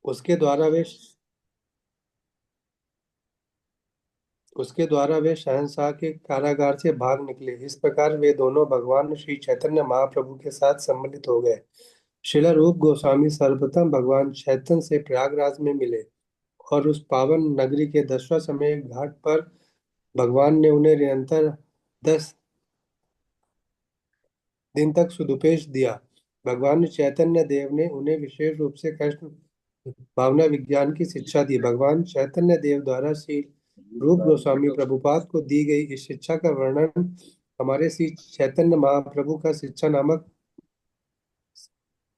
उसके द्वारा वे उसके द्वारा वे शहंशाह के कारागार से भाग निकले। इस प्रकार वे दोनों भगवान श्री चैतन्य महाप्रभु के साथ सम्मिलित हो गए। श्रील रूप गोस्वामी सर्वप्रथम भगवान चैतन्य से प्रयागराज में मिले और उस पावन नगरी के 10वां समय घाट पर भगवान ने उन्हें निरंतर 10 दिन तक सदुपदेश दिया। भगवान चैतन्य देव ने उन्हें विशेष रूप से कृष्ण भावना विज्ञान की शिक्षा दी। भगवान चैतन्य देव द्वारा श्री रूप गोस्वामी प्रभुपाद को दी गई इस शिक्षा का वर्णन हमारे श्री चैतन्य महाप्रभु का शिक्षा नामक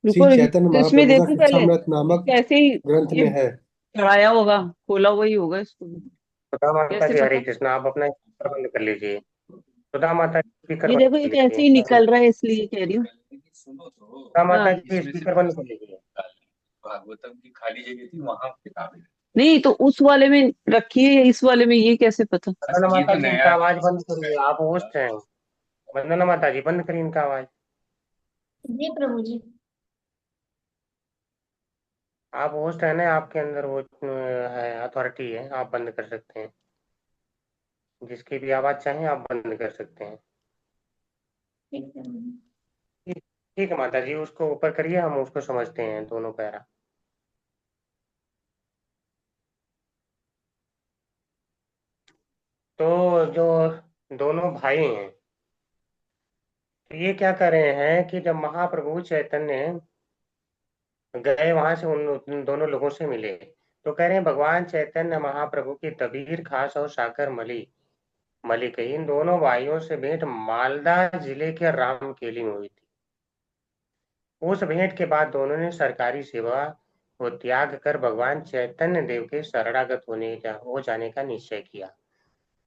श्री रुको, चैतन्य तो इसमें महाप्रभु का देखो पहले शिक्षामृत नामक कैसे ही ग्रंथ ये में है। पढ़ाया होगा, खोला हुआ ही होगा इसको भी। सुधा माता कैसे जी, हरे पता? कृष्णा, आप अपना स्पीकर बंद कर लीजिए। सुधा माता जी, स्पीकर ये बंद देखो, कर ये कैसे लीजिए। ही निकल रहा है इसलिए कह रही हूँ। सुधा माता हाँ, जी, स्पीकर बंद कर लीजिए। नहीं तो उस वाले में रखी है, इस वाले में ये कैसे पता? वंदना माता जी, इनका आवाज बंद करिए, आप होस्ट हैं। वंदना माता जी, बंद करिए इनका आवाज। जी प्रभु जी। आप होस्ट है ना, आपके अंदर वो है, अथॉरिटी है, आप बंद कर सकते हैं। जिसकी भी आवाज चाहें आप बंद कर सकते हैं। ठीक है प्रभु जी। ठीक। ठीक है माता जी, उसको ऊपर करिए, हम उसको समझते हैं दोनों पैरा। तो जो दोनों भाई हैं, तो ये क्या कर रहे हैं कि जब महाप्रभु चैतन्य गए वहां से उन दोनों लोगों से मिले, तो कह रहे हैं भगवान चैतन्य महाप्रभु की तबीर खास और साकर मलिक इन दोनों भाइयों से भेंट मालदा जिले के रामकेली में हुई थी। उस भेंट के बाद दोनों ने सरकारी सेवा को त्याग कर भगवान चैतन्य देव के शरणागत हो जाने का निश्चय किया।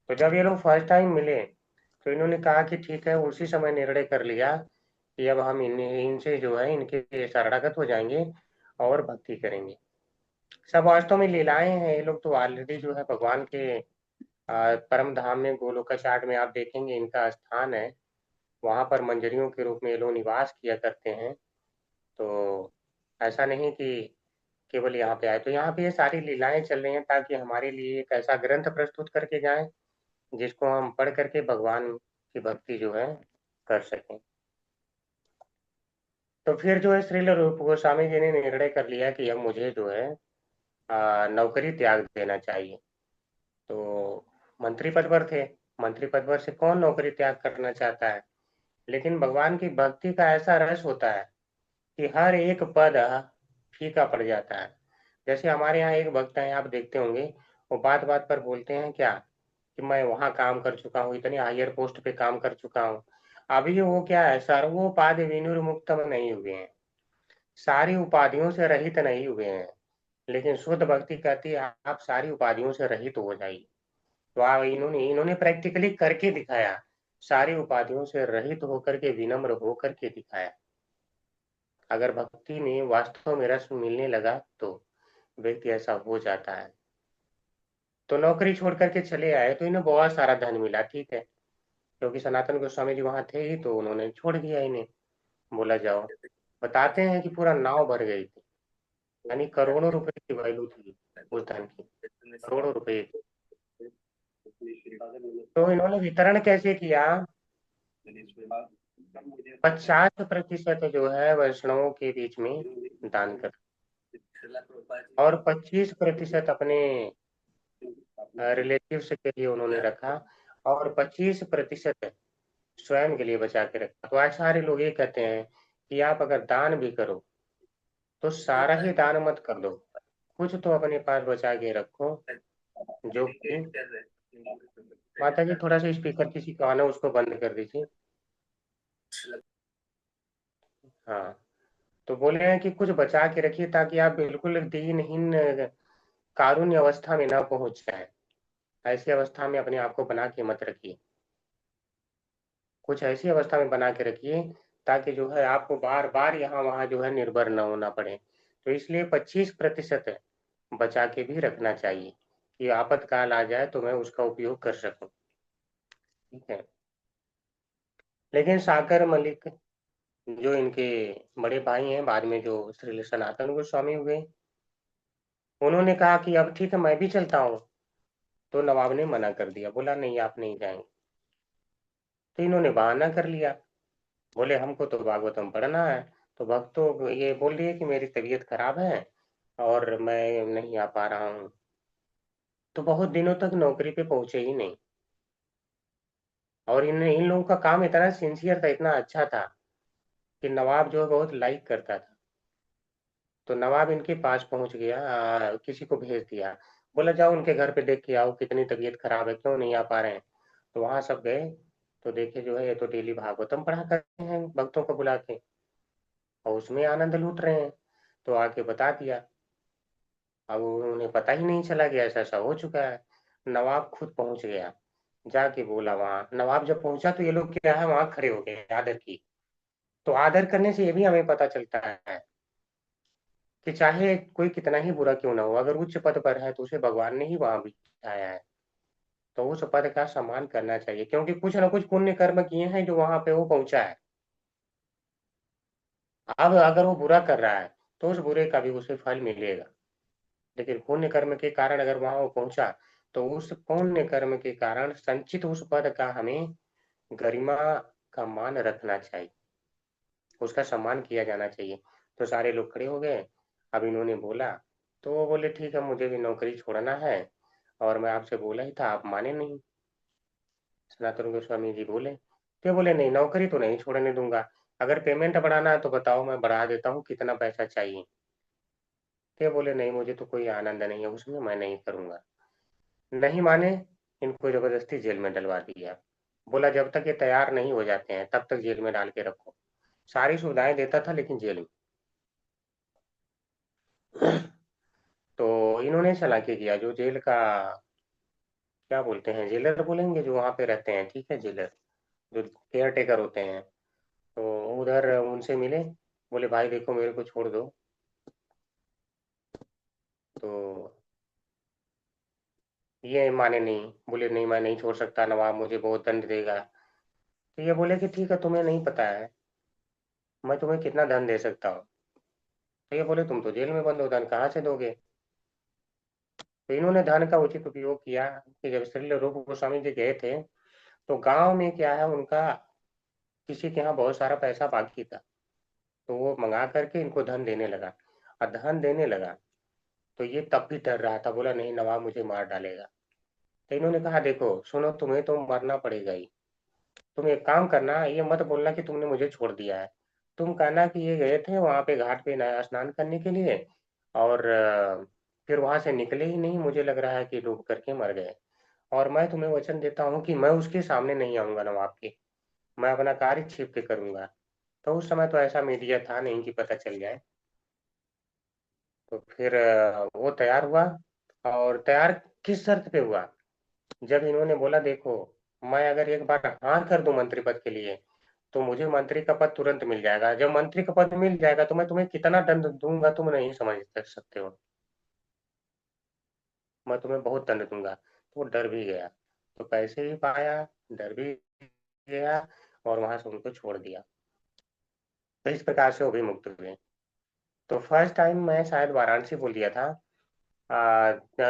तो जब ये लोग फर्स्ट टाइम मिले, तो इन्होंने कहा कि ठीक है, उसी समय निर्णय कर लिया कि अब हम इनसे जो है इनके शरणागत हो जाएंगे और भक्ति करेंगे। सब वास्तव में लीलाएं हैं, ये लोग तो ऑलरेडी जो है भगवान के परम धाम में गोलोकाचार्य में आप देखेंगे इनका स्थान है। वहां पर मंजरियों के रूप में ये लोग निवास किया करते हैं। तो ऐसा नहीं कि केवल यहाँ पे आए, तो यहाँ पे ये सारी लीलाएं चल रही हैं ताकि हमारे लिए एक ऐसा ग्रंथ प्रस्तुत करके जाएं जिसको हम पढ़ करके भगवान की भक्ति जो है कर सकें। तो फिर जो है श्रील रूप गोस्वामी जी ने निर्णय कर लिया कि अब मुझे जो है नौकरी त्याग देना चाहिए। तो मंत्री पद पर थे, मंत्री पद पर से कौन नौकरी त्याग करना चाहता है। लेकिन भगवान की भक्ति का ऐसा रस होता है कि हर एक पद फीका पड़ जाता है। जैसे हमारे यहाँ एक भक्त हैं, आप देखते होंगे, वो बात बात पर बोलते हैं क्या कि मैं वहां काम कर चुका हूँ, इतनी हायर पोस्ट पे काम कर चुका हूँ। अभी वो क्या है, सर्वोपाधि विनिर्मुक्त नहीं हुए हैं, सारी उपाधियों से रहित नहीं हुए हैं। लेकिन शुद्ध भक्ति कहती है आप सारी उपाधियों से रहित हो जाइए। तो आप इन्होंने इन्होंने प्रैक्टिकली करके दिखाया, सारी उपाधियों से रहित होकर के विनम्र होकर के दिखाया। अगर भक्ति में वास्तव में रस मिलने लगा तो व्यक्ति ऐसा हो जाता है। तो नौकरी छोड़ करके चले आए तो इन्हें बहुत सारा धन मिला, ठीक है, क्योंकि सनातन गोस्वामी जी वहां थे ही, तो उन्होंने छोड़ दिया इन्हें। बोला जाओ, बताते हैं कि पूरा नाव भर गई थी, यानी करोड़ों रुपए की वैल्यू थी उस धन की, करोड़ों रुपए की। तो इन्होंने वितरण कैसे किया, 50% जो है वैष्णवों के बीच में दान कर, और 25% अपने रिलेटिव्स के लिए उन्होंने रखा, और 25% स्वयं के लिए बचा के रखा। तो आज सारे लोग ये कहते हैं कि आप अगर दान भी करो तो सारा ही दान मत कर दो, कुछ तो अपने पास बचा के रखो। जो कि माता जी, थोड़ा सा स्पीकर किसी का आना उसको बंद कर दीजिए। हाँ, तो बोले हैं कि कुछ बचा के रखिए ताकि आप बिल्कुल दीनहीन कारुण्य अवस्था में ना पहुंच जाए। ऐसी अवस्था में अपने आप को बना के मत रखिए, कुछ ऐसी अवस्था में बना के रखिए ताकि जो है आपको बार बार यहाँ वहाँ जो है निर्भर न होना पड़े। तो इसलिए 25% बचा के भी रखना चाहिए कि आपातकाल आ जाए तो मैं उसका उपयोग कर सकूं। ठीक है। लेकिन साकर मलिक जो इनके बड़े भाई हैं, बाद में जो श्री सनातन गोस्वामी हुए, उन्होंने कहा कि अब ठीक है मैं भी चलता हूँ। तो नवाब ने मना कर दिया, बोला नहीं आप नहीं जाएंगे। तो इन्होंने बहाना कर लिया, बोले हमको तो भागवतम पढ़ना है। तो भक्त तो ये बोल रही है कि मेरी तबीयत खराब है और मैं नहीं आ पा रहा हूँ। तो बहुत दिनों तक नौकरी पे पहुंचे ही नहीं। और इन लोगों का काम इतना सिंसियर था, इतना अच्छा था कि नवाब जो है बहुत लाइक करता था। तो नवाब इनके पास पहुंच गया, किसी को भेज दिया, बोला जाओ उनके घर पे देख के आओ कितनी तबीयत खराब है, क्यों नहीं आ पा रहे हैं। तो वहां सब गए, तो देखे जो है ये तो डेली भागवतम पढ़ा करते हैं भक्तों को बुला के, और उसमें आनंद लूट रहे हैं। तो आके बता दिया। अब उन्हें पता ही नहीं चला कि ऐसा ऐसा हो चुका है। नवाब खुद पहुंच गया, जाके बोला वहां। नवाब जब पहुंचा तो ये लोग क्या है वहां खड़े हो गए आदर की। तो आदर करने से ये भी हमें पता चलता है कि चाहे कोई कितना ही बुरा क्यों ना हो, अगर उच्च पद पर है तो उसे भगवान ने ही वहां बिठाया है, तो उस पद का सम्मान करना चाहिए, क्योंकि कुछ ना कुछ पुण्य कर्म किए हैं जो वहां पे वो पहुंचा है। अब अगर वो बुरा कर रहा है तो उस बुरे का भी उसे फल मिलेगा, लेकिन पुण्य कर्म के कारण अगर वहां वो पहुंचा तो उस पुण्य कर्म के कारण संचित उस पद का हमें गरिमा का मान रखना चाहिए, उसका सम्मान किया जाना चाहिए। तो सारे लोग खड़े हो गए। अब इन्होंने बोला, तो वो बोले ठीक है मुझे भी नौकरी छोड़ना है, और मैं आपसे बोला ही था, आप माने नहीं। सनातन गोस्वामी जी बोले, तो बोले नहीं नौकरी तो नहीं छोड़ने दूंगा, अगर पेमेंट बढ़ाना है तो बताओ मैं बढ़ा देता हूँ, कितना पैसा चाहिए। तो बोले नहीं मुझे तो कोई आनंद नहीं है उसमें, मैं नहीं करूंगा। नहीं माने, इनको जबरदस्ती जेल में डलवा दिया। बोला जब तक ये तैयार नहीं हो जाते हैं तब तक जेल में डाल के रखो। सारी सुविधाएं देता था लेकिन जेल में। तो इन्होंने चालाकी किया, जो जेल का क्या बोलते हैं, जेलर बोलेंगे जो वहां पे रहते हैं, ठीक है जेलर, जो केयर टेकर होते हैं, तो उधर उनसे मिले, बोले भाई देखो मेरे को छोड़ दो। तो ये माने नहीं, बोले नहीं मैं नहीं छोड़ सकता, नवाब मुझे बहुत दंड देगा। तो ये बोले कि ठीक है तुम्हें नहीं पता है मैं तुम्हें कितना धन दे सकता हूँ। तो ये बोले तुम तो जेल में बंद हो, धन कहाँ से दोगे। तो इन्होंने धन का उचित उपयोग किया कि जब श्री रूप गोस्वामी जी गए थे तो गांव में क्या है उनका किसी के यहाँ बहुत सारा पैसा बाकी था, तो वो मंगा करके इनको धन देने लगा। और धन देने लगा तो ये तब भी डर रहा था, बोला नहीं नवाब मुझे मार डालेगा। तो इन्होंने कहा देखो सुनो तुम्हें तो मरना पड़ेगा ही, तुम एक काम करना, ये मत बोलना कि तुमने मुझे छोड़ दिया है, तुम कहना कि ये गए थे वहां पे घाट पे नया स्नान करने के लिए, और फिर वहां से निकले ही नहीं, मुझे लग रहा है कि डूब करके मर गए। और मैं तुम्हें वचन देता हूँ कि मैं उसके सामने नहीं आऊंगा नवाब के, मैं अपना कार्य छिप के करूंगा। तो उस समय तो ऐसा मीडिया था नहीं कि पता चल जाए। तो फिर वो तैयार हुआ, और तैयार किस शर्त पे हुआ, जब इन्होंने बोला देखो मैं अगर एक बार हाँ कर दूं मंत्री पद के लिए तो मुझे मंत्री का पद तुरंत मिल जाएगा, जब मंत्री का पद मिल जाएगा तो मैं तुम्हें कितना दंड दूंगा तुम नहीं समझ सकते हो, मैं तुम्हें बहुत दंड दूंगा। तो वो डर भी गया, तो पैसे भी पाया, डर भी गया, और वहां से उनको छोड़ दिया। तो इस प्रकार से वो भी मुक्त हुए। तो फर्स्ट टाइम मैं शायद वाराणसी बोल दिया था,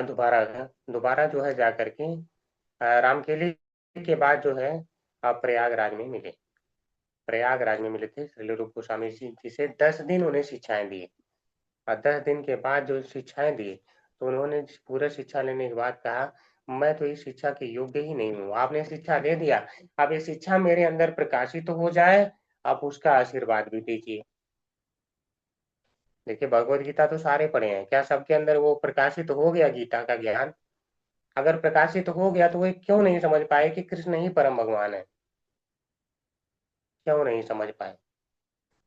दोबारा दोबारा जो है जा करके रामकेली के बाद जो है प्रयागराज में मिले। प्रयागराज में मिले थे श्री रूप गोस्वामी जी से, 10 दिन उन्हें शिक्षाएं दी, और 10 दिन के बाद जो शिक्षाएं दी तो उन्होंने पूरा शिक्षा लेने के बाद कहा मैं तो इस शिक्षा के योग्य ही नहीं हूँ, आपने शिक्षा दे दिया, अब ये शिक्षा मेरे अंदर प्रकाशित तो हो जाए, आप उसका आशीर्वाद भी दीजिए। देखिए भगवत गीता तो सारे पढ़े हैं, क्या सबके अंदर वो प्रकाशित हो गया गीता का ज्ञान। अगर प्रकाशित हो गया तो वे क्यों नहीं समझ पाए कि कृष्ण ही परम भगवान है, क्यों नहीं समझ पाए।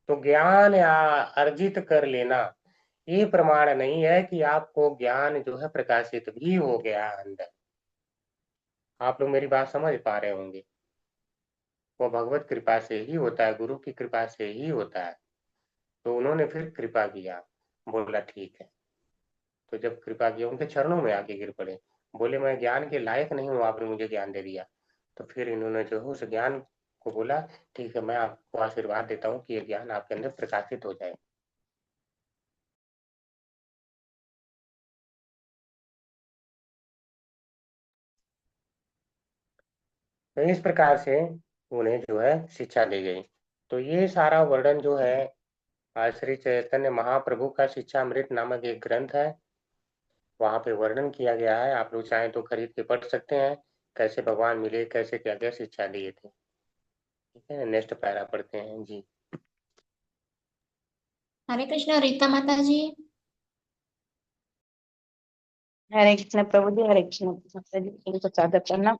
तो ज्ञान या अर्जित कर लेना ये प्रमाण नहीं है कि आपको ज्ञान जो है प्रकाशित भी हो गया अंदर। आप लोग मेरी बात समझ पा रहे होंगे, वो भगवत कृपा से ही होता है, गुरु की कृपा से ही होता है। तो उन्होंने फिर कृपा किया, बोला ठीक है। तो जब कृपा किया उनके चरणों में आके गिर पड़े, बोले मैं ज्ञान के लायक नहीं हूँ, आपने मुझे ज्ञान दे दिया। तो फिर इन्होंने जो है उस ज्ञान को बोला ठीक है मैं आपको आशीर्वाद देता हूँ कि ये ज्ञान आपके अंदर प्रकाशित हो जाए। तो इस प्रकार से उन्हें जो है शिक्षा दी गई। तो ये सारा वर्णन जो है श्री चैतन्य महाप्रभु का शिक्षामृत नामक एक ग्रंथ है, वहाँ पे वर्णन किया गया है। आप लोग चाहें तो खरीद के पढ़ सकते हैं, कैसे भगवान मिले, कैसे क्या क्या शिक्षा दिए थे। ठीक है, नेक्स्ट पैरा पढ़ते हैं जी। हरे कृष्ण रीता माता जी। हरे कृष्ण प्रभु जी, हरे कृष्ण माता जी, इनको सादर करना।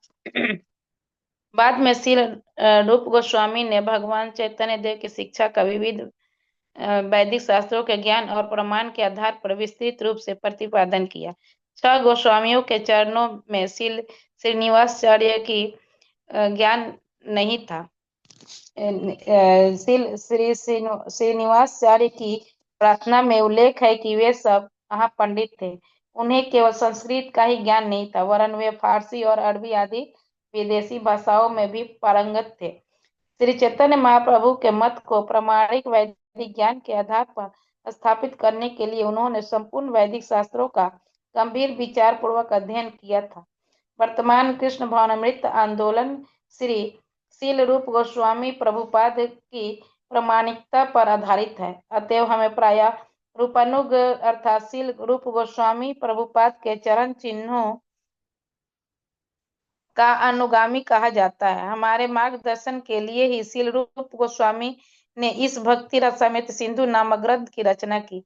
बाद में श्री रूप गोस्वामी ने भगवान चैतन्य देव की शिक्षा का विविध वैदिक शास्त्रों के ज्ञान और प्रमाण के आधार पर विस्तृत रूप से प्रतिपादन किया। 6 गोस्वामियों के चरणों में श्रीनिवासाचार्य की ज्ञान नहीं था। श्रीनिवासाचार्य की प्रार्थना में उल्लेख है कि वे सब पंडित थे। उन्हें केवल संस्कृत का ही ज्ञान नहीं था, वरन वे फारसी और अरबी आदि विदेशी भाषाओं में भी पारंगत थे। श्री चैतन्य महाप्रभु के मत को प्रामाणिक वैदिक ज्ञान के आधार पर स्थापित करने के लिए उन्होंने संपूर्ण वैदिक शास्त्रों का गंभीर विचार पूर्वक अध्ययन किया था। वर्तमान कृष्ण भावनामृत आंदोलन श्री शील रूप गोस्वामी प्रभुपाद की प्रामाणिकता पर आधारित है। अतएव हमें प्रायः रूपानुग अर्थात शील रूप गोस्वामी प्रभुपाद के चरण चिन्हों का अनुगामी कहा जाता है। हमारे मार्गदर्शन के लिए ही शील रूप गोस्वामी ने इस भक्ति रसामृत सिंधु नामक ग्रंथ की रचना की।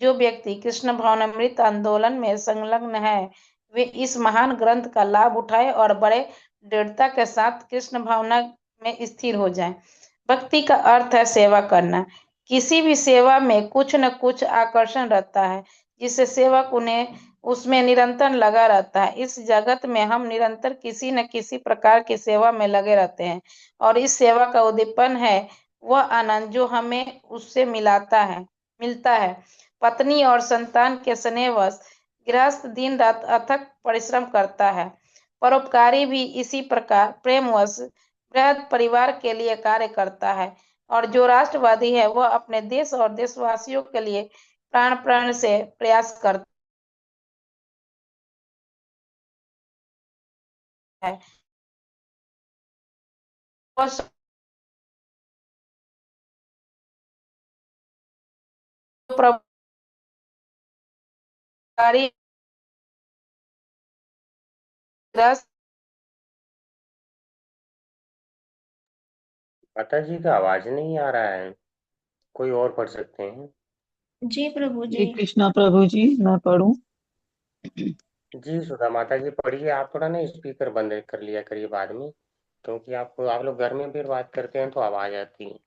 जो व्यक्ति कृष्ण भावनामृत आंदोलन में संलग्न है, वे इस महान ग्रंथ का लाभ उठाए और बड़े दृढ़ता के साथ कृष्ण भावना में स्थिर हो जाएं। भक्ति का अर्थ है सेवा करना। किसी भी सेवा में कुछ न कुछ आकर्षण रहता है, जिससे सेवक उन्हें उसमें निरंतर लगा रहता है। इस जगत में हम निरंतर किसी न किसी प्रकार की सेवा में लगे रहते हैं, और इस सेवा का उद्दीपन है वह आनंद जो हमें उससे मिलता है। पत्नी और संतान के स्नेहवश गृहस्थ दिन रात अथक परिश्रम करता है। परोपकारी भी इसी प्रकार प्रेमवश बृहद परिवार के लिए कार्य करता है। और जो राष्ट्रवादी है, वह अपने देश और देशवासियों के लिए प्राण प्राण से प्रयास करता है। वह परोपकारी गृहस्थ माता जी का आवाज नहीं आ रहा है, कोई और पढ़ सकते हैं। जी प्रभु श्री जी। कृष्णा प्रभु जी, मैं पढ़ूं? जी सुधा माता जी पढ़िए। आप थोड़ा ना स्पीकर बंद कर लिया करिए बाद में, क्योंकि आप लोग घर में फिर बात करते हैं तो आवाज आती है।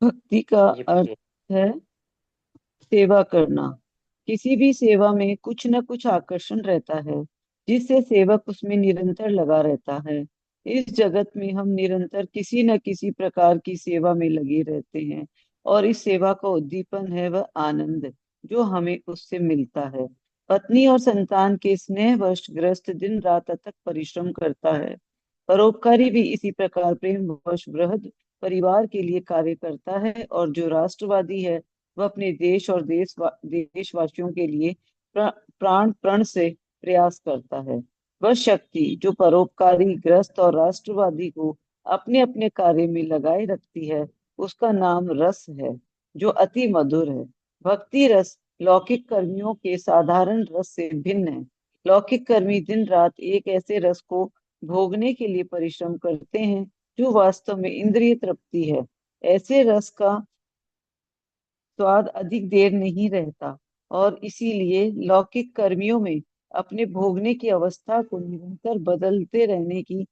भक्ति का जी अर्थ पढ़िए। है सेवा करना। किसी भी सेवा में कुछ न कुछ आकर्षण रहता है, जिससे सेवक उसमें निरंतर लगा रहता है। इस जगत में हम निरंतर किसी न किसी प्रकार की सेवा में लगे रहते हैं, और इस सेवा का उद्दीपन है वह आनंद जो हमें उससे मिलता है। पत्नी और संतान के स्नेहवश गृहस्थ दिन रात अथक परिश्रम करता है। परोपकारी भी इसी प्रकार प्रेमवश बृहद परिवार के लिए कार्य करता है। और जो राष्ट्रवादी है, वह अपने देश और देशवासियों के लिए प्राण प्रण से प्रयास करता है। वह शक्ति जो परोपकारी गृहस्थ और राष्ट्रवादी को अपने अपने कार्य में लगाए रखती है, उसका नाम रस है, जो अति मधुर है। भक्ति रस लौकिक कर्मियों के साधारण रस से भिन्न है। लौकिक कर्मी दिन रात एक ऐसे रस को भोगने के लिए परिश्रम करते हैं जो वास्तव में इंद्रिय तृप्ति है। ऐसे रस का स्वाद अधिक देर नहीं रहता, और इसीलिए लौकिक कर्मियों में अपने भोगने की अवस्था को निरंतर बदलते रहने की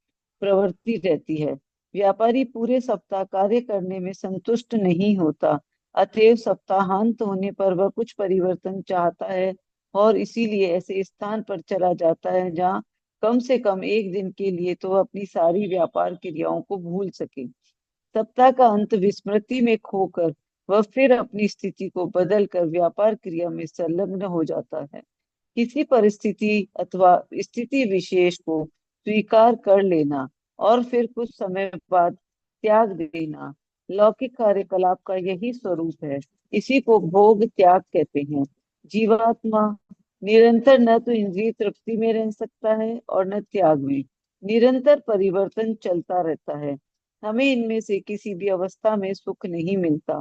प्रवृत्ति रहती है। व्यापारी पूरे सप्ताह कार्य करने में संतुष्ट नहीं होता, अतएव सप्ताहांत होने पर वह कुछ परिवर्तन चाहता है, और इसीलिए ऐसे स्थान पर चला जाता है जहाँ कम से कम एक दिन के लिए तो वह अपनी सारी व्यापार क्रियाओं को भूल सके। सप्ताह का अंत विस्मृति में खोकर वह फिर अपनी स्थिति को बदलकर व्यापार क्रिया में संलग्न हो जाता है। किसी परिस्थिति अथवा स्थिति विशेष को स्वीकार कर लेना और फिर कुछ समय बाद त्याग देना, लौकिक कार्यकलाप का यही स्वरूप है। इसी को भोग त्याग कहते हैं। जीवात्मा निरंतर न तो इंद्रिय तृप्ति में रह सकता है और न त्याग में। निरंतर परिवर्तन चलता रहता है। हमें इनमें से किसी भी अवस्था में सुख नहीं मिलता,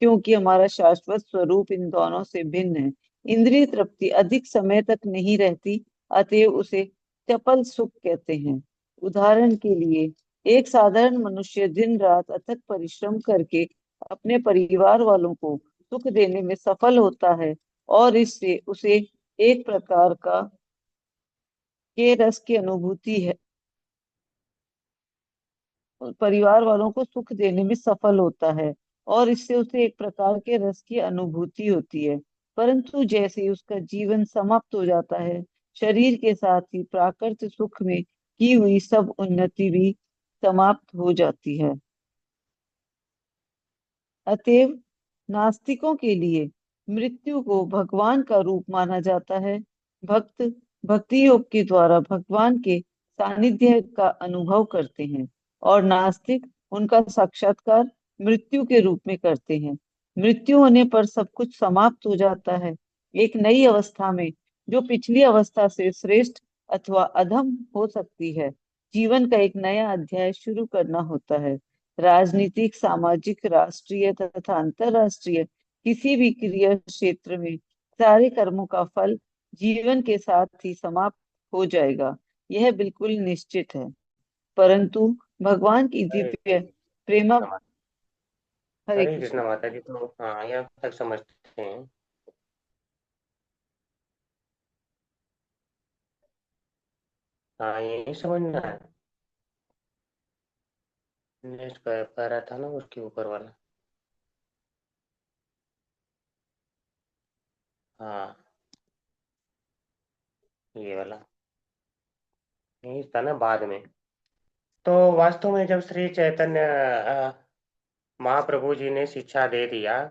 क्योंकि हमारा शाश्वत स्वरूप इन दोनों से भिन्न है। इंद्रिय तृप्ति अधिक समय तक नहीं रहती, अतएव उसे चपल सुख कहते हैं। उदाहरण के लिए, एक साधारण मनुष्य दिन रात अथक परिश्रम करके अपने परिवार वालों को सुख देने में सफल होता है, और इससे उसे एक प्रकार का के रस की अनुभूति है, परिवार वालों को सुख देने में सफल होता है, और इससे उसे एक प्रकार के रस की अनुभूति होती है। परंतु जैसे ही उसका जीवन समाप्त हो जाता है, शरीर के साथ ही प्राकृतिक सुख में की हुई सब उन्नति भी समाप्त हो जाती है। अतएव नास्तिकों के लिए मृत्यु को भगवान का रूप माना जाता है। भक्त भक्ति योग के द्वारा भगवान के सानिध्य का अनुभव करते हैं, और नास्तिक उनका साक्षात्कार मृत्यु के रूप में करते हैं। मृत्यु होने पर सब कुछ समाप्त हो जाता है। एक नई अवस्था में, जो पिछली अवस्था से श्रेष्ठ अथवा अधम हो सकती है, जीवन का एक नया अध्याय शुरू करना होता है। राजनीतिक, सामाजिक, राष्ट्रीय तथा अंतरराष्ट्रीय किसी भी क्रिया क्षेत्र में सारे कर्मों का फल जीवन के साथ ही समाप्त हो जाएगा, यह बिल्कुल निश्चित है। परंतु भगवान की हरे दिव्य प्रेमा, कृष्ण हरे हरे कृष्ण कृष्ण। माता जी। तो हाँ, यहाँ तक समझते हैं। हाँ, यही समझना है। नेक्स्ट पैरा था ना उसके ऊपर वाला। हाँ, ये वाला यही था ना बाद में। तो वास्तव में जब श्री चैतन्य महाप्रभु जी ने शिक्षा दे दिया,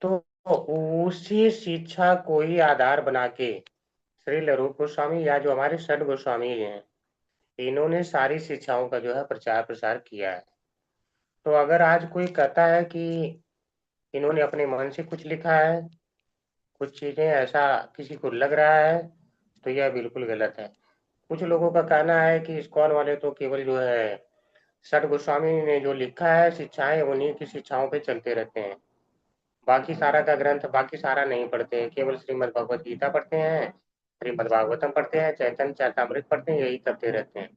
तो उसी शिक्षा को ही आधार बना के श्री रूप गोस्वामी या जो हमारे षड गोस्वामी हैं, इन्होंने सारी शिक्षाओं का जो है प्रचार प्रसार किया है। तो अगर आज कोई कहता है कि इन्होंने अपने मन से कुछ लिखा है, कुछ चीजें ऐसा किसी को लग रहा है, तो यह बिल्कुल गलत है। कुछ लोगों का कहना है कि इस्कॉन वाले तो केवल जो है षड गोस्वामी ने जो लिखा है शिक्षाएं, उन्हीं की शिक्षाओं पे चलते रहते हैं। बाकी सारा का ग्रंथ बाकी सारा नहीं पढ़ते हैं, केवल श्रीमद् भगवत गीता पढ़ते हैं, श्रीमद् भागवतम पढ़ते हैं, चैतन्य चरितमृत पढ़ते हैं, यही करते रहते हैं।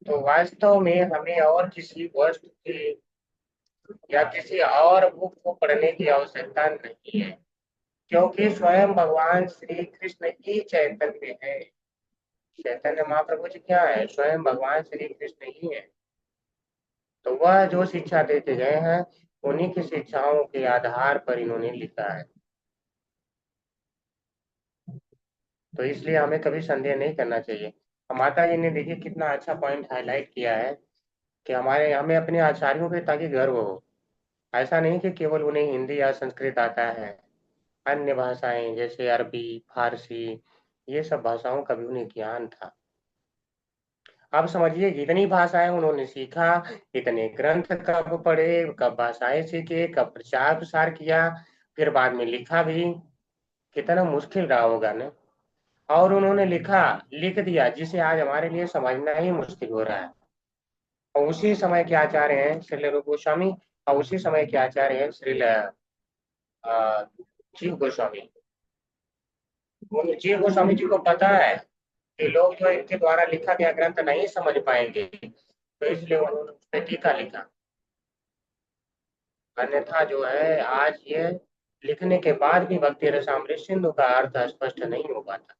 तो वास्तव में हमें और किसी वस्तु की या किसी और बुक को पढ़ने की आवश्यकता नहीं है, क्योंकि स्वयं भगवान श्री कृष्ण ही चैतन्य है। चैतन्य महाप्रभु जी क्या है? स्वयं भगवान श्री कृष्ण ही है। तो वह जो शिक्षा देते गए हैं, उन्हीं की शिक्षाओं के आधार पर इन्होंने लिखा है। तो इसलिए हमें कभी संदेह नहीं करना चाहिए। माता जी ने देखिए कितना अच्छा पॉइंट हाईलाइट किया है कि हमें अपने आचार्यों पे ताकि गर्व हो। ऐसा नहीं कि केवल उन्हें हिंदी या संस्कृत आता है, अन्य भाषाएं जैसे अरबी, फारसी, ये सब भाषाओं का भी उन्हें ज्ञान था। अब समझिए, इतनी भाषाएं उन्होंने सीखा, इतने ग्रंथ कब पढ़े, कब भाषाएं सीखे, कब प्रचार प्रसार किया, फिर बाद में लिखा भी। कितना मुश्किल रहा होगा ना। और उन्होंने लिख दिया जिसे आज हमारे लिए समझना ही मुश्किल हो रहा है। और उसी समय के आचार्य हैं श्रील रूप गोस्वामी, और उसी समय के आचार्य हैं श्रील जीव गोस्वामी। उन जीव गोस्वामी जी को पता है कि लोग जो इनके द्वारा लिखा गया ग्रंथ नहीं समझ पाएंगे, तो इसलिए उन्होंने उस पर टीका लिखा। अन्यथा जो है आज ये लिखने के बाद भी भक्ति रसामृत सिंधु का अर्थ स्पष्ट नहीं हो पाता।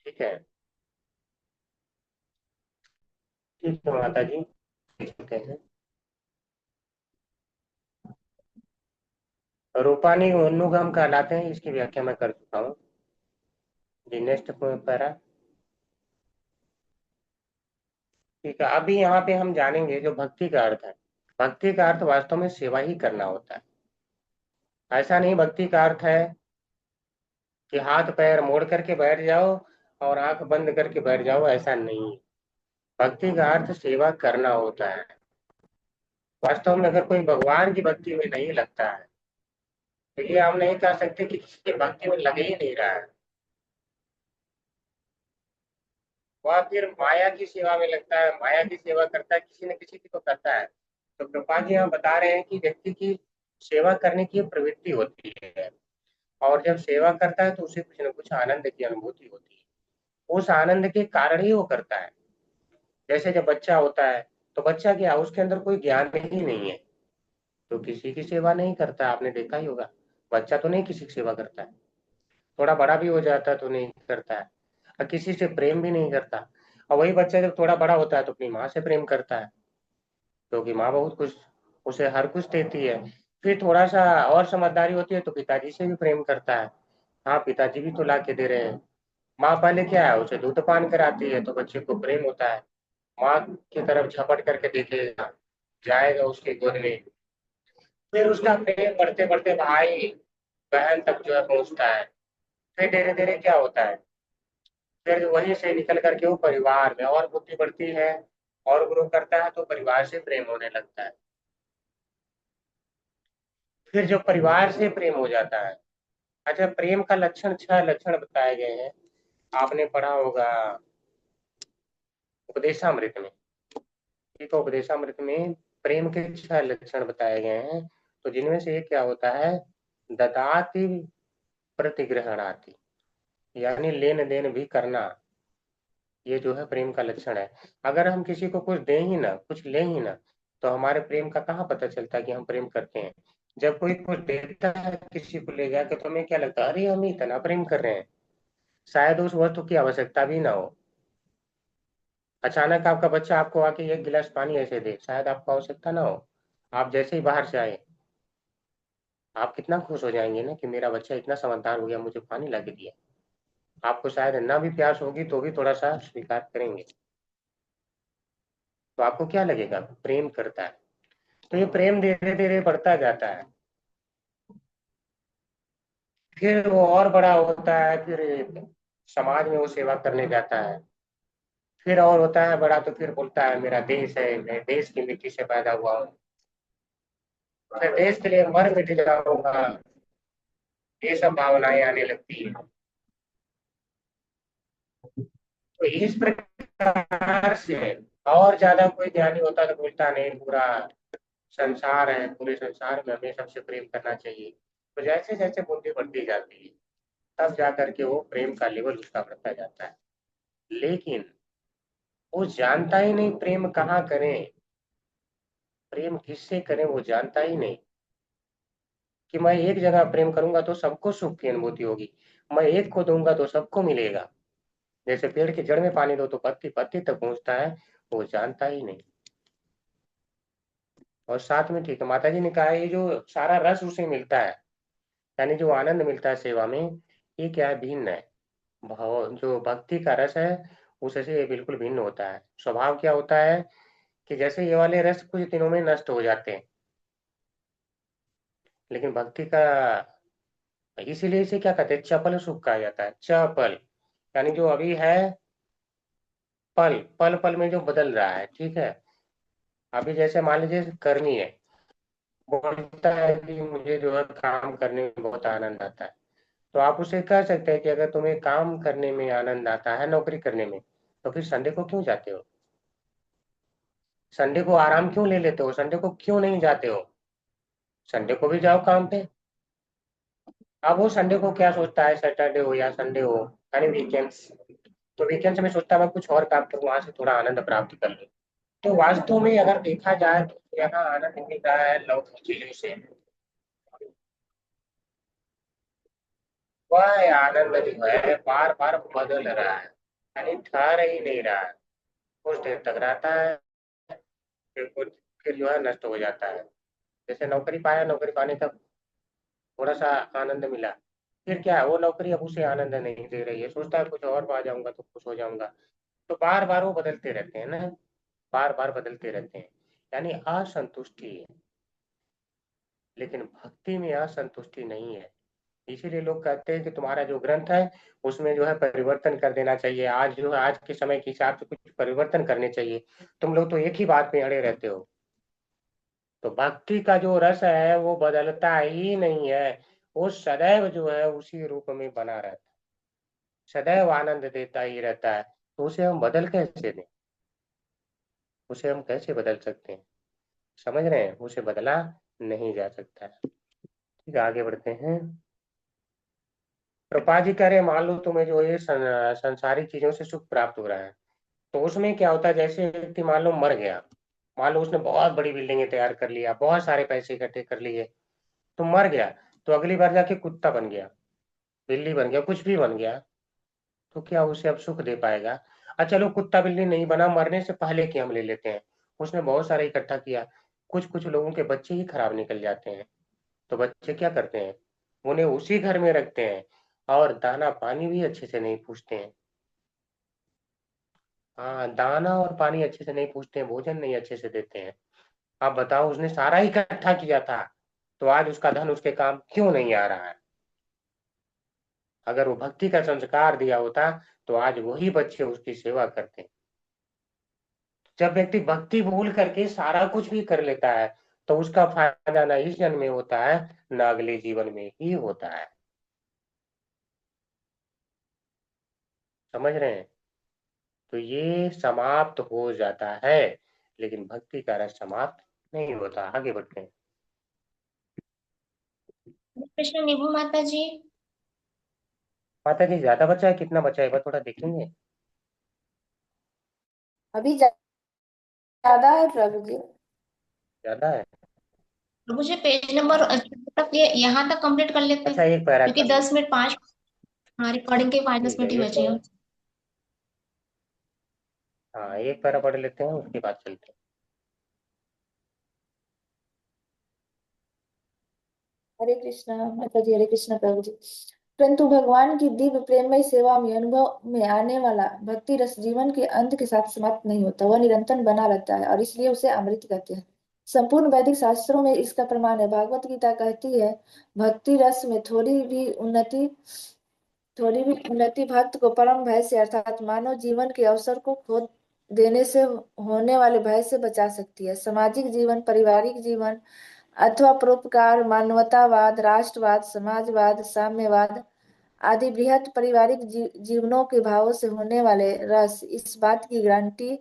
ठीक है, ठीक है माता जी, कहते हैं रूपानी उन्नुगम कहलाते हैं, इसकी व्याख्या मैं कर चुका हूँ। जी, नेक्स्ट पैरा। ठीक है, अभी यहाँ पे हम जानेंगे जो भक्ति का अर्थ है। भक्ति का अर्थ वास्तव में सेवा ही करना होता है। ऐसा नहीं भक्ति का अर्थ है कि हाथ पैर मोड़ करके बैठ जाओ और आंख बंद करके बैठ जाओ, ऐसा नहीं। भक्ति का अर्थ सेवा करना होता है। वास्तव में अगर कोई भगवान की भक्ति में नहीं लगता है, तो ये हम नहीं कह सकते कि किसी के भक्ति में लगे ही नहीं रहा है, वह फिर माया की सेवा में लगता है, माया की सेवा करता है, किसी न किसी की तो करता है। तो प्रभुपाद जी यहाँ बता रहे हैं कि व्यक्ति की सेवा करने की प्रवृत्ति होती है, और जब सेवा करता है तो उसे कुछ न कुछ आनंद की अनुभूति होती है, उस आनंद के कारण ही वो करता है। जैसे जब बच्चा होता है तो बच्चा क्या, उसके अंदर कोई ज्ञान ही नहीं है तो किसी की सेवा नहीं करता, आपने देखा ही होगा। बच्चा तो नहीं किसी की सेवा करता है, थोड़ा बड़ा भी हो जाता है तो नहीं करता है, और किसी से प्रेम भी नहीं करता। और वही बच्चा जब थोड़ा बड़ा होता है तो अपनी माँ से प्रेम करता है, क्योंकि माँ बहुत कुछ, उसे हर कुछ देती है। फिर थोड़ा सा और समझदारी होती है तो पिताजी से भी प्रेम करता है, हाँ पिताजी भी तो ला के दे रहे हैं। माँ पहले क्या है, उसे दूध पान कराती है तो बच्चे को प्रेम होता है, माँ की तरफ झपट करके देखेगा, जाएगा उसके गोद में, फिर उसका प्रेम बढ़ते बढ़ते भाई बहन तक जो है पहुंचता है। फिर धीरे धीरे क्या होता है, फिर वहीं से निकल करके वो परिवार में और बुद्धि बढ़ती है और ग्रो करता है तो परिवार से प्रेम होने लगता है। फिर जो परिवार से प्रेम हो जाता है, अच्छा प्रेम का लक्षण 6 लक्षण बताए गए हैं, आपने पढ़ा होगा उपदेशामृत में। ठीक है, उपदेशामृत में प्रेम के 6 लक्षण बताए गए हैं, तो जिनमें से एक क्या होता है, ददाति प्रतिग्रहणाति, यानी लेन देन भी करना, ये जो है प्रेम का लक्षण है। अगर हम किसी को कुछ दें ही ना, कुछ लें ही ना, तो हमारे प्रेम का कहाँ पता चलता है कि हम प्रेम करते हैं। जब कोई कुछ देता है किसी को ले जाके तो हमें क्या लगता है, अरे हम इतना प्रेम कर रहे हैं, शायद उस वस्तु की आवश्यकता भी ना हो। अचानक आपका बच्चा आपको आके एक गिलास पानी ऐसे दे, शायद आपको आवश्यकता ना हो, आप जैसे ही बाहर से आए आप कितना खुश हो जाएंगे ना कि मेरा बच्चा इतना समझदार हो गया, मुझे पानी ला के दिया। आपको शायद ना भी प्यास होगी तो भी थोड़ा सा स्वीकार करेंगे, तो आपको क्या लगेगा, प्रेम करता है। तो ये प्रेम धीरे धीरे बढ़ता जाता है, फिर वो और बड़ा होता है, फिर समाज में वो सेवा करने जाता है, फिर और होता है बड़ा तो फिर बोलता है मेरा देश है, मैं देश की मिट्टी से पैदा हुआ हूँ, फिर देश के लिए मर मिट जाऊंगा, ये सब भावनाएं आने लगती है। तो इस प्रकार से और ज्यादा कोई ज्ञानी होता तो बोलता नहीं, पूरा संसार है, पूरे संसार में हमें सबसे प्रेम करना चाहिए। तो जैसे जैसे बुद्धि बढ़ती जाती है तब जा करके वो प्रेम का लेवल उसका बढ़ता जाता है, लेकिन वो जानता ही नहीं प्रेम कहाँ करें, प्रेम किससे करें वो जानता ही नहीं। कि मैं एक जगह प्रेम करूंगा तो सबको सुख की अनुभूति होगी, मैं एक को दूंगा तो सबको मिलेगा। जैसे पेड़ की जड़ में पानी दो तो पत्ती पत्ती तक पहुंचता है, वो जानता ही नहीं। और साथ में ठीक है, माता जी ने कहा ये जो सारा रस उसे मिलता है, यानी जो आनंद मिलता है सेवा में, ये क्या है, भिन्न है। भाव जो भक्ति का रस है उससे ये बिल्कुल भिन्न होता है। स्वभाव क्या होता है कि जैसे ये वाले रस कुछ दिनों में नष्ट हो जाते हैं, लेकिन भक्ति का, इसीलिए इसे क्या कहते हैं, चपल सुख कहा जाता है। चपल यानी जो अभी है, पल पल पल में जो बदल रहा है, ठीक है। अभी जैसे मान लीजिए कर्मी है, बोलता है कि मुझे जो है काम करने में बहुत आनंद आता है, तो आप उसे कह सकते हैं कि अगर तुम्हें काम करने में आनंद आता है, नौकरी करने में, तो फिर संडे को क्यों जाते हो, संडे को आराम क्यों ले लेते हो, संडे को क्यों नहीं जाते हो, संडे को भी जाओ काम पे। अब वो संडे को क्या सोचता है, सैटरडे हो या संडे हो, यानी वीकेंड्स, तो वीकेंड्स में सोचता है मैं कुछ और काम करूँ, वहां से थोड़ा आनंद प्राप्त कर लूँ। तो वास्तव में अगर देखा जाए तो यहाँ आनंद मिल रहा है लौकिक चीजों से, वह आनंद जो है बार बार बदल रहा है, यानी ठहर ही नहीं रहा है, कुछ देर तक रहता है, फिर कुछ, फिर जो है नष्ट हो जाता है। जैसे नौकरी पाया, नौकरी पाने का थोड़ा सा आनंद मिला, फिर क्या है, वो नौकरी अब उसे आनंद नहीं दे रही है, सोचता है कुछ और पा जाऊंगा तो खुश हो जाऊंगा। तो बार बार वो बदलते रहते हैं ना, बार बार बदलते रहते हैं, यानी असंतुष्टि है। लेकिन भक्ति में असंतुष्टि नहीं है, इसीलिए लोग कहते हैं कि तुम्हारा जो ग्रंथ है उसमें जो है परिवर्तन कर देना चाहिए, आज जो है आज के समय के हिसाब से कुछ परिवर्तन करने चाहिए, तुम लोग तो एक ही बात पे अड़े रहते हो। तो भक्ति का जो रस है वो बदलता ही नहीं है, वो सदैव जो है उसी रूप में बना रहता है, सदैव आनंद देता ही रहता है। तो उसे हम बदल कैसे दें? उसे हम कैसे बदल सकते हैं? समझ रहे हैं? उसे बदला नहीं जा सकता है। ठीक है, आगे बढ़ते हैं। प्रभुपाद जी कह रहे हैं, मान लो तुम्हें जो ये संसारिक चीजों से सुख प्राप्त हो रहा है, तो उसमें क्या होता है, जैसे व्यक्ति मान लो मर गया, मान लो उसने बहुत बड़ी बिल्डिंगें तैयार कर लिया, बहुत सारे पैसे इकट्ठे कर लिए, तो मर गया, तो अगली बार जाके कुत्ता बन गया, बिल्ली बन गया, कुछ भी बन गया, तो क्या उसे अब सुख दे पाएगा? अच्छा चलो कुत्ता बिल्ली नहीं बना, मरने से पहले की हम ले लेते हैं, उसने बहुत सारा इकट्ठा किया, कुछ कुछ लोगों के बच्चे ही खराब निकल जाते हैं, तो बच्चे क्या करते हैं, उन्हें उसी घर में रखते हैं और दाना पानी भी अच्छे से नहीं पूछते हैं। हाँ, दाना और पानी अच्छे से नहीं पूछते हैं, भोजन नहीं अच्छे से देते हैं। आप बताओ, उसने सारा इकट्ठा किया था, तो आज उसका धन उसके काम क्यों नहीं आ रहा है? अगर वो भक्ति का संस्कार दिया होता तो आज वही बच्चे उसकी सेवा करते। जब व्यक्ति भक्ति भूल करके सारा कुछ भी कर लेता है, तो उसका फायदा ना इस जन्म में होता है, ना अगले जीवन में ही होता है। समझ रहे हैं? तो ये समाप्त हो जाता है, लेकिन भक्ति का रस समाप्त नहीं होता। आगे बढ़ते हैं। हरे कृष्ण निभु माता जी। माता जी ज्यादा बचा है, कितना बचा है, एक बार थोड़ा देखेंगे। अभी ज्यादा है प्रभु जी। ज्यादा है? प्रभु जी पेज नंबर तक ये यहाँ तक कंप्लीट कर लेते अच्छा हैं, एक पैरा क्योंकि कर लो। 10 मिनट 5, हाँ रिकॉर्डिंग के 5-10 ठीक है, मिनट ही एक, बचे हैं। हाँ एक पैरा पढ़ लेते हैं, उसके बाद चलते हैं। हरे कृष्णा माता जी। हरे कृष्णा प्रभु जी। परंतु भगवान की दिव्य प्रेममय सेवा में अनुभव में आने वाला भक्ति रस जीवन के अंत के साथ समाप्त नहीं होता, वह निरंतर बना रहता है और इसलिए उसे अमृत कहते हैं। संपूर्ण वैदिक शास्त्रों में इसका प्रमाण है। भागवत गीता कहती है, भक्ति रस में थोड़ी भी उन्नति भक्त को परम भय से अर्थात मानव जीवन के अवसर को खो देने से होने वाले भय से बचा सकती है। सामाजिक जीवन, पारिवारिक जीवन अथवा परोपकार, मानवतावाद, राष्ट्रवाद, समाजवाद, साम्यवाद आदि बृहत पारिवारिक जीवनों के भावों से होने वाले रस इस बात की गारंटी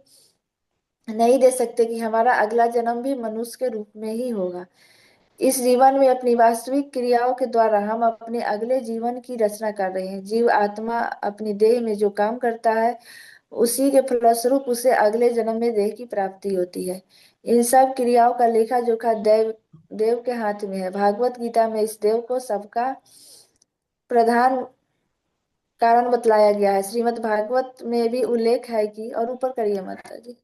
नहीं दे सकते कि हमारा अगला जन्म भी मनुष्य के रूप में ही होगा। इस जीवन में अपनी वास्तविक क्रियाओं के द्वारा हम अपने अगले जीवन की रचना कर रहे हैं। जीव आत्मा अपनी देह में जो काम करता है, उसी के फलस्वरूप उसे अगले जन्म में देह की प्राप्ति होती है। इन सब क्रियाओं का लेखा जोखा देव देव के हाथ में है। भागवत गीता में इस देव को सबका प्रधान कारण बतलाया गया है। श्रीमद् भागवत में भी उल्लेख है कि, और ऊपर करिए माता जी,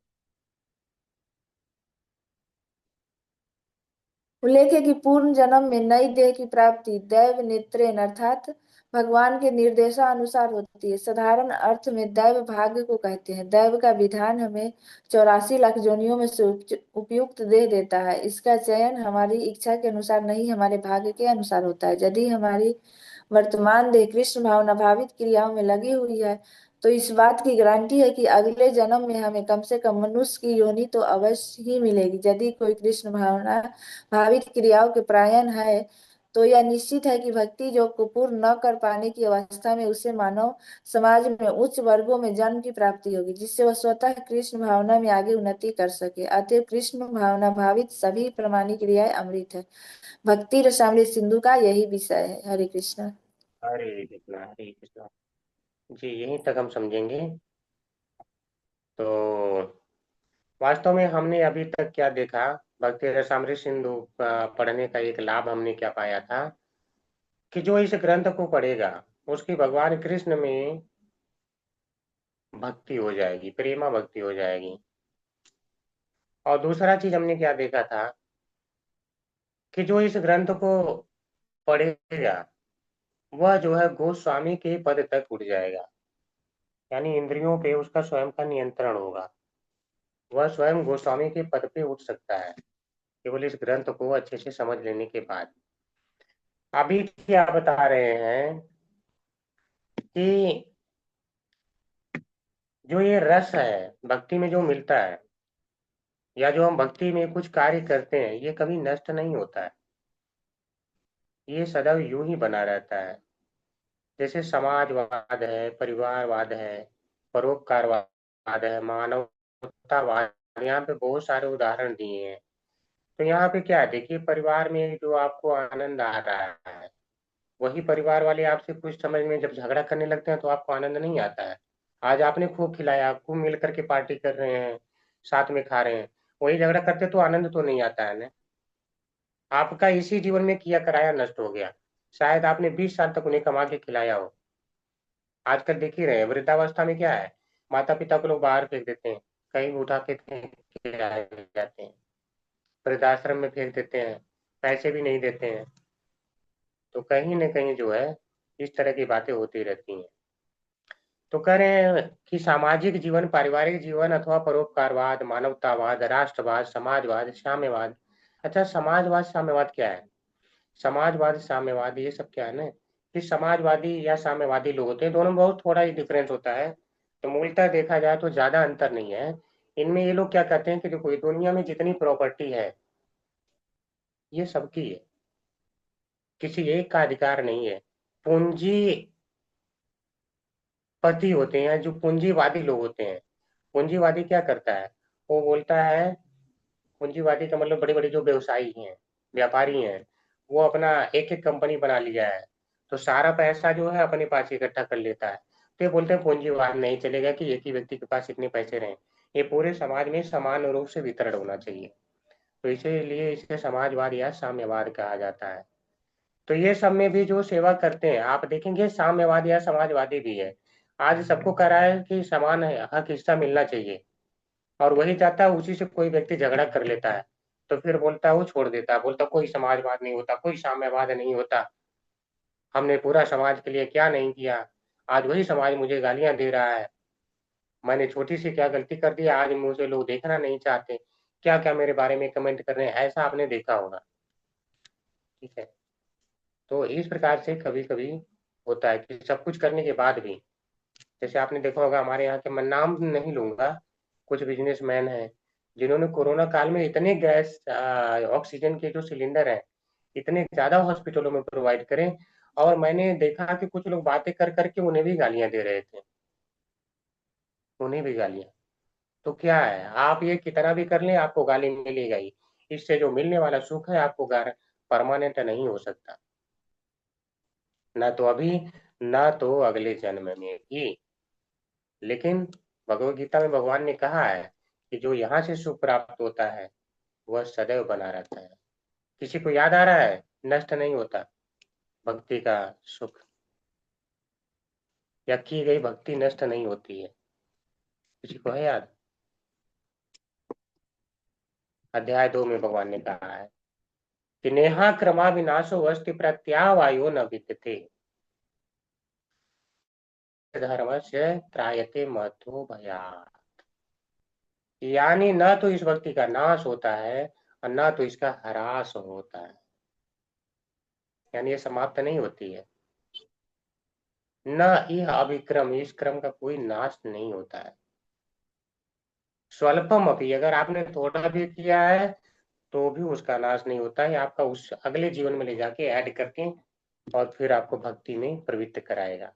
उल्लेख है कि पूर्ण जन्म में नई देह की प्राप्ति दैव नेत्रेन अर्थात भगवान के निर्देशानुसार होती है। साधारण अर्थ में दैव भाग्य को कहते हैं। दैव का विधान हमें 84 लाख योनियों में से उपयुक्त देह देता है। इसका चयन हमारी इच्छा के अनुसार नहीं, हमारे भाग्य के अनुसार होता है। यदि हमारी वर्तमान देह कृष्ण भावना भावित क्रियाओं में लगी हुई है, तो इस बात की गारंटी है कि अगले जन्म में हमें कम से कम मनुष्य की योनि तो अवश्य ही मिलेगी। यदि कोई कृष्ण भावना भावित क्रियाओं के प्रायण है, तो यह निश्चित है कि भक्ति योग को पूर्ण न कर पाने की अवस्था में उसे मानव समाज में उच्च वर्गों में जन्म की प्राप्ति होगी, जिससे वह स्वतः कृष्ण भावना में आगे उन्नति कर सके। अतएव कृष्ण भावना भावित सभी प्रमाणिक क्रियाएं अमृत है। भक्ति रसामृत सिंधु का यही विषय है। हरे कृष्ण। हरे कृष्णा, हरे कृष्णा। जी यहीं तक हम समझेंगे। तो वास्तव में हमने अभी तक क्या देखा, भक्ति रसामृत सिंधु पढ़ने का एक लाभ हमने क्या पाया था, कि जो इस ग्रंथ को पढ़ेगा उसकी भगवान कृष्ण में भक्ति हो जाएगी, प्रेमा भक्ति हो जाएगी। और दूसरा चीज हमने क्या देखा था, कि जो इस ग्रंथ को पढ़ेगा वह जो है गोस्वामी के पद तक उठ जाएगा, यानी इंद्रियों पे उसका स्वयं का नियंत्रण होगा, वह स्वयं गोस्वामी के पद पे उठ सकता है, केवल इस ग्रंथ को अच्छे से समझ लेने के बाद। अभी क्या बता रहे हैं कि जो ये रस है भक्ति में जो मिलता है, या जो हम भक्ति में कुछ कार्य करते हैं, ये कभी नष्ट नहीं होता है, ये सदैव यूं ही बना रहता है। जैसे समाजवाद है, परिवारवाद है, परोपकारवाद है, मानवतावाद, यहाँ पे बहुत सारे उदाहरण दिए हैं। तो यहाँ पे क्या है, देखिए परिवार में जो आपको आनंद आ रहा है, वही परिवार वाले आपसे कुछ समझ में जब झगड़ा करने लगते हैं तो आपको आनंद नहीं आता है। आज आपने खूब खिलाया, खूब मिल करके पार्टी कर रहे हैं, साथ में खा रहे हैं, वही झगड़ा करते तो आनंद तो नहीं आता है ना। आपका इसी जीवन में किया कराया नष्ट हो गया। शायद आपने 20 साल तक उन्हें कमा के खिलाया हो। आजकल देख ही रहे हैं, वृद्धावस्था में क्या है, माता पिता को लोग बाहर फेंक देते हैं, कहीं भी उठा के फेंक के आ जाते हैं, वृद्धाश्रम में फेंक देते हैं, पैसे भी नहीं देते हैं। तो कहीं न कहीं जो है, इस तरह की बातें होती रहती हैं। तो कह रहे हैं कि सामाजिक जीवन, पारिवारिक जीवन अथवा परोपकारवाद, मानवतावाद, राष्ट्रवाद, समाजवाद, साम्यवाद। अच्छा, समाजवाद, साम्यवाद क्या है? समाजवाद, साम्यवाद ये सब क्या है ना, कि समाजवादी या साम्यवादी लोग होते हैं, दोनों में बहुत थोड़ा ही डिफरेंस होता है। तो मूलतः देखा जाए तो ज़्यादा अंतर नहीं है। इनमें ये लोग क्या कहते हैं कि देखो, ये दुनिया में जितनी प्रॉपर्टी है, ये सबकी है, किसी एक का अधिकार नहीं है। पूंजीपति होते हैं जो पूंजीवादी लोग होते हैं। पूंजीवादी क्या करता है, वो बोलता है, पूंजीवादी का मतलब बड़े बड़े जो व्यवसायी हैं, व्यापारी हैं, वो अपना एक एक कंपनी बना लिया है, तो सारा पैसा जो है अपने पास इकट्ठा कर लेता है। तो ये बोलते हैं पूंजीवाद नहीं चलेगा कि एक ही व्यक्ति के पास इतने पैसे रहें, ये पूरे समाज में समान रूप से वितरण होना चाहिए। तो इसीलिए इसे समाजवाद या साम्यवाद कहा जाता है। तो ये सब में भी जो सेवा करते हैं, आप देखेंगे साम्यवाद या समाजवादी भी है, आज सबको कह रहा है कि समान हक हिस्सा मिलना चाहिए, और वही चाहता है, उसी से कोई व्यक्ति झगड़ा कर लेता है तो फिर बोलता है, वो छोड़ देता है, बोलता कोई समाजवाद नहीं होता, कोई साम्यवाद नहीं होता, हमने पूरा समाज के लिए क्या नहीं किया, आज वही समाज मुझे गालियां दे रहा है, मैंने छोटी सी क्या गलती कर दी, आज मुझे लोग देखना नहीं चाहते, क्या क्या मेरे बारे में कमेंट कर रहे हैं, ऐसा आपने देखा होगा। ठीक है, तो इस प्रकार से कभी कभी होता है कि सब कुछ करने के बाद भी, जैसे आपने देखा होगा हमारे यहाँ के, मैं नाम नहीं लूंगा, कुछ बिजनेसमैन हैं जिन्होंने कोरोना काल में इतने गैस ऑक्सीजन के जो सिलेंडर हैं, इतने ज्यादा हॉस्पिटलों में प्रोवाइड करें, और मैंने देखा कि कुछ लोग बातें कर करके उन्हें भी गालियां दे रहे थे, उन्हें भी गालियां। तो क्या है, आप ये कितना भी कर लें आपको गाली मिलेगा ही। इससे जो मिलने वाला सुख है आपको परमानेंट नहीं हो सकता, ना तो अभी, ना तो अगले जन्म में भी। लेकिन भगवत गीता में भगवान ने कहा है कि जो यहाँ से सुख प्राप्त होता है वह सदैव बना रहता है। किसी को याद आ रहा है, नष्ट नहीं होता भक्ति का सुख, या की गई भक्ति नष्ट नहीं होती है, किसी को है याद? अध्याय 2 में भगवान ने कहा है कि नेहा क्रमा विनाशो अस्ति प्रत्यावायो न विद्यते धर्मस्य त्रायते मतो भयात्। यानी न तो इस भक्ति का नाश होता है और न तो इसका ह्रास होता है, यानी ये समाप्त नहीं होती है। न यह अभिक्रम, इस क्रम का कोई नाश नहीं होता है। स्वल्पम अभी, अगर आपने थोड़ा भी किया है तो भी उसका नाश नहीं होता है, आपका उस अगले जीवन में ले जाके ऐड करके और फिर आपको भक्ति में प्रवृत्त कराएगा,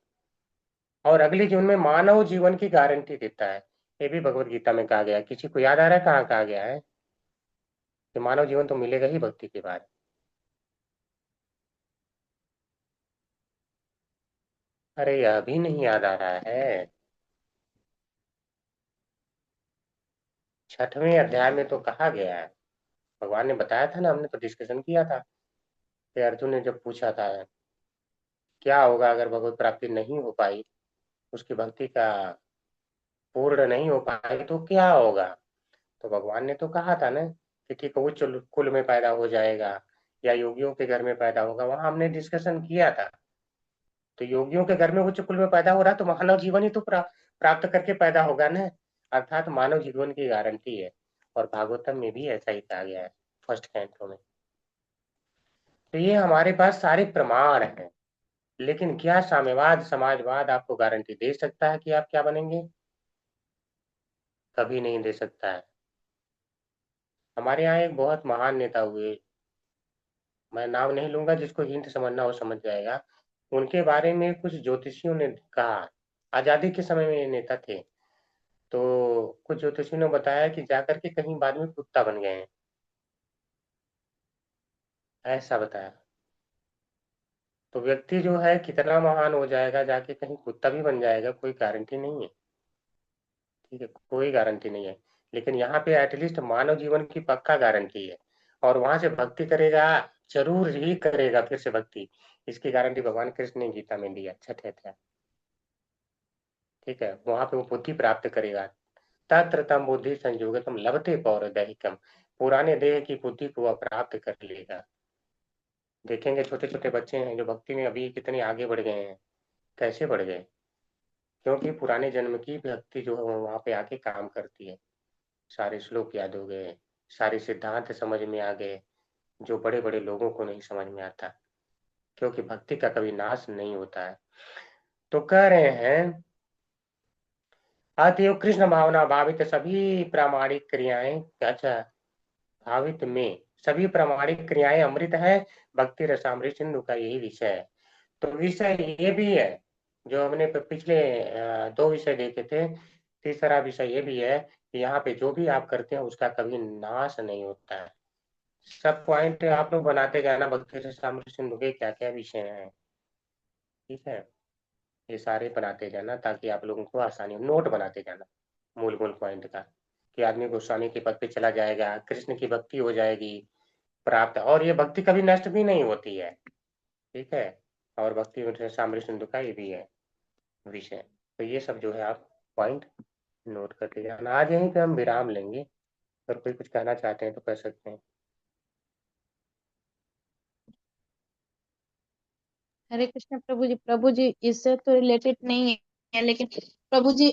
और अगले जीवन में मानव जीवन की गारंटी देता है। ये भी भगवत गीता में कहा गया है। किसी को याद आ रहा है कहाँ कहा गया है कि मानव जीवन तो मिलेगा ही भक्ति के बाद? अरे यह भी नहीं याद आ रहा है? 6वें अध्याय में तो कहा गया है, भगवान ने बताया था ना, हमने तो डिस्कशन किया था कि अर्जुन ने जब पूछा था क्या होगा अगर भगवत प्राप्ति नहीं हो पाई, उसकी भक्ति का पूर्ण नहीं हो पाई तो क्या होगा। तो भगवान ने तो कहा था ना कि ठीक है, उच्च कुल में पैदा हो जाएगा या योगियों के घर में पैदा होगा, वहां हमने डिस्कशन किया था। तो योगियों के घर में उच्च कुल में पैदा हो रहा है तो मानव जीवन ही तो प्राप्त करके पैदा होगा ना, अर्थात मानव जीवन की गारंटी है। और भागवतम में भी ऐसा ही कहा गया है, फर्स्ट कैंटो में। तो ये हमारे पास सारे प्रमाण हैं, लेकिन क्या साम्यवाद, समाजवाद आपको गारंटी दे सकता है कि आप क्या बनेंगे? कभी नहीं दे सकता है। हमारे यहाँ एक बहुत महान नेता हुए, मैं नाम नहीं लूंगा, जिसको हिंट समझना हो समझ जाएगा। उनके बारे में कुछ ज्योतिषियों ने कहा, आजादी के समय में ये नेता थे, तो कुछ ज्योतिषियों ने बताया कि जाकर के कहीं बाद में कुत्ता बन गए हैं, ऐसा बताया। तो व्यक्ति जो है कितना महान हो जाएगा, जाके कहीं कुत्ता भी बन जाएगा, कोई गारंटी नहीं है। ठीक है, कोई गारंटी नहीं है। लेकिन यहाँ पे एटलीस्ट मानव जीवन की पक्का गारंटी है, और वहां से भक्ति करेगा, जरूर ही करेगा फिर से भक्ति। इसकी गारंटी भगवान कृष्ण ने गीता में दी है, छठे अध्याय। ठीक है, वहां पे वो बुद्धि प्राप्त करेगा। तत्र तम बुद्धि संयोगतम लभते पौरदैहिकम, पुराने देह की बुद्धि को वह प्राप्त कर लेगा। देखेंगे छोटे छोटे बच्चे हैं जो भक्ति में अभी कितने आगे बढ़ गए हैं। कैसे बढ़ गए? क्योंकि पुराने जन्म की भक्ति जो है वहां पे आके काम करती है। सारे श्लोक याद हो गए, सारे सिद्धांत समझ में आ गए, जो बड़े बड़े लोगों को नहीं समझ में आता, क्योंकि भक्ति का कभी नाश नहीं होता है। तो कह रहे हैं अतएव कृष्ण भावना भावित सभी प्रामाणिक क्रियाएं, अच्छा, भावित में सभी प्रामाणिक क्रियाएं अमृत है। भक्ति रसामृत सिंधु का यही विषय है। तो विषय ये भी है जो हमने पिछले 2 विषय देखे थे। तीसरा विषय ये भी है कि यहाँ पे जो भी आप करते हैं उसका कभी नाश नहीं होता है। सब पॉइंट आप लोग बनाते जाना, भक्ति रसामृत सिंधु के क्या क्या विषय हैं। ठीक है, ये सारे बनाते जाना ताकि आप लोगों को आसानी हो, नोट बनाते जाना मूल मूल पॉइंट का, कि आदमी गोस्वामी के पद पे चला जाएगा, कृष्ण की भक्ति हो जाएगी प्राप्त, और ये भक्ति कभी नष्ट भी नहीं होती है। ठीक है, और भक्ति रसामृत सिंधु का ये भी है विषय। तो ये सब जो है आप पॉइंट नोट करते जाना। आज यहीं पे हम विराम लेंगे, अगर कोई कुछ कहना चाहते हैं तो कह सकते हैं। हरे कृष्ण प्रभु जी इससे तो रिलेटेड नहीं है, लेकिन प्रभु जी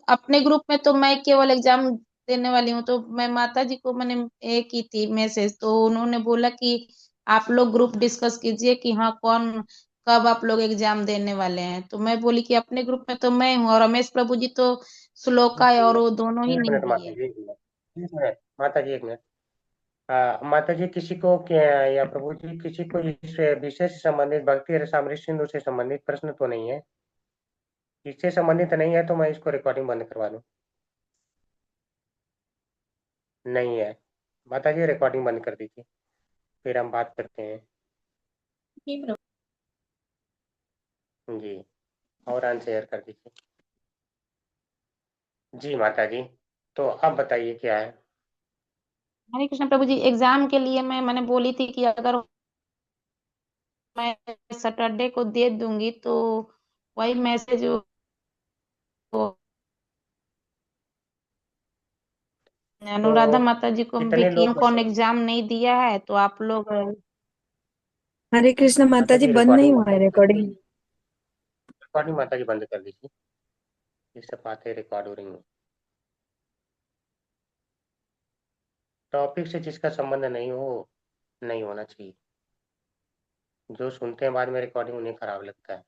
अपने ग्रुप में तो मैं केवल एग्जाम देने वाली हूँ, तो मैं माता जी को मैंने एक की थी मैसेज, तो उन्होंने बोला कि आप लोग ग्रुप डिस्कस कीजिए कि हाँ कौन कब आप लोग एग्जाम देने वाले हैं। तो मैं बोली कि अपने ग्रुप में तो मैं हूँ, और रमेश प्रभु जी तो श्लोका है और वो दोनों ही एक नहीं मिनट माता दिए। जी, एक मिनट, 1 मिनट माता जी, 1 मिनट। माता जी किसी को क्या, या प्रभु जी किसी को इस विषय से संबंधित, भक्ति रसामृत सिंधु से संबंधित प्रश्न तो नहीं है? इससे संबंधित नहीं है तो मैं इसको रिकॉर्डिंग बंद करवा दूं? नहीं है, माता जी रिकॉर्डिंग बंद कर दीजिए, फिर हम बात करते हैं। जी प्रभु। जी, और अनशेयर कर दीजिए। जी माता जी, तो अब बताइए क्या है। हरे कृष्ण प्रभु जी, एग्जाम के लिए मैंने बोली थी कि अगर मैं सैटरडे को दे दूंगी तो वही मैसेज अनुराधा तो माता जी को भी कितने कि लोग कौन बचे? एग्जाम नहीं दिया है, तो आप लोग हरे कृष्ण माता माता जी, जी बंद नहीं रिकॉर्डिंग, हुआ है रिकॉर्डिंग। रिकॉर्डिंग माता जी बंद कर दीजिए, ये सब बातें रिकॉर्ड हो रही हैं। टॉपिक से जिसका संबंध नहीं हो, नहीं होना चाहिए। जो सुनते हैं बाद में रिकॉर्डिंग उन्हें खराब लगता है।